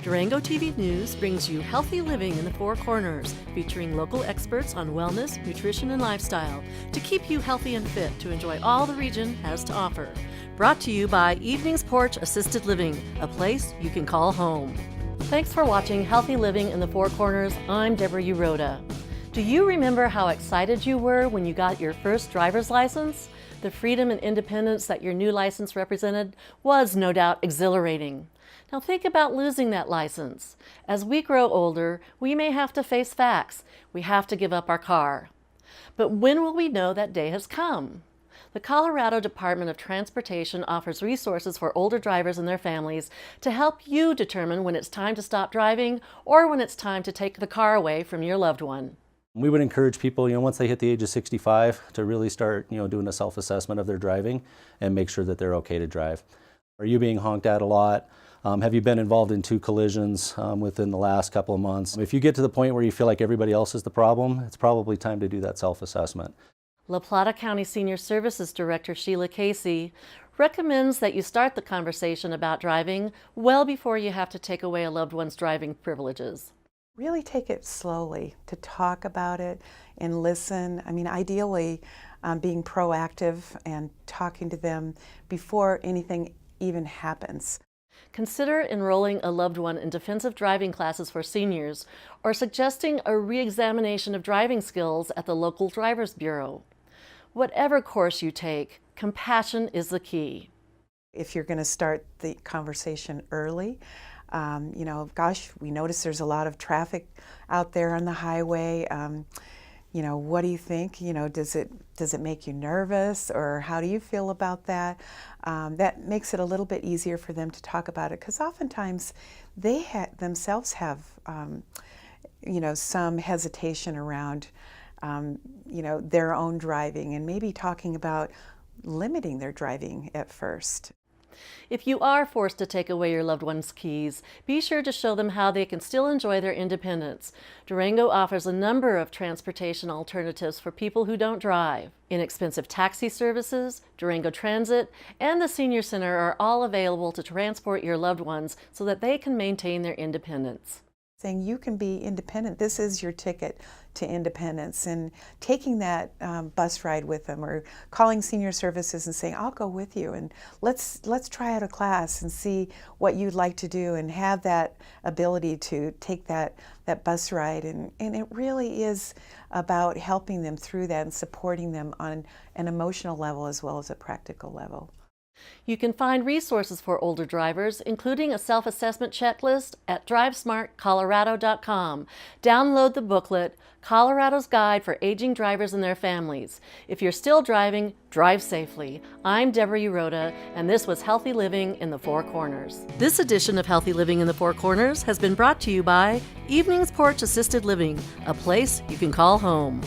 Durango TV News brings you Healthy Living in the Four Corners, featuring local experts on wellness, nutrition, and lifestyle to keep you healthy and fit to enjoy all the region has to offer. Brought to you by Evening's Porch Assisted Living, a place you can call home. Thanks for watching Healthy Living in the Four Corners. I'm Deborah Uroda. Do you remember how excited you were when you got your first driver's license? The freedom and independence that your new license represented was no doubt exhilarating. Now think about losing that license. As we grow older, we may have to face facts. We have to give up our car. But when will we know that day has come? The Colorado Department of Transportation offers resources for older drivers and their families to help you determine when it's time to stop driving or when it's time to take the car away from your loved one. We would encourage people, once they hit the age of 65 to really start, doing a self-assessment of their driving and make sure that they're okay to drive. Are you being honked at a lot? Have you been involved in 2 collisions within the last couple of months? If you get to the point where you feel like everybody else is the problem, it's probably time to do that self-assessment. La Plata County Senior Services Director Sheila Casey recommends that you start the conversation about driving well before you have to take away a loved one's driving privileges. Really take it slowly, to talk about it and listen. Ideally, being proactive and talking to them before anything even happens. Consider enrolling a loved one in defensive driving classes for seniors or suggesting a re-examination of driving skills at the local Drivers Bureau. Whatever course you take, compassion is the key. If you're going to start the conversation early, we notice there's a lot of traffic out there on the highway. What do you think? Does it make you nervous, or how do you feel about that? That makes it a little bit easier for them to talk about it, because oftentimes they themselves have, some hesitation around, their own driving, and maybe talking about limiting their driving at first. If you are forced to take away your loved one's keys, be sure to show them how they can still enjoy their independence. Durango offers a number of transportation alternatives for people who don't drive. Inexpensive taxi services, Durango Transit, and the Senior Center are all available to transport your loved ones so that they can maintain their independence. Saying you can be independent, this is your ticket to independence, and taking that bus ride with them, or calling senior services and saying, I'll go with you and let's try out a class and see what you'd like to do, and have that ability to take that bus ride. And it really is about helping them through that and supporting them on an emotional level as well as a practical level. You can find resources for older drivers, including a self-assessment checklist at drivesmartcolorado.com. Download the booklet, Colorado's Guide for Aging Drivers and Their Families. If you're still driving, drive safely. I'm Deborah Uroda, and this was Healthy Living in the Four Corners. This edition of Healthy Living in the Four Corners has been brought to you by Evening's Porch Assisted Living, a place you can call home.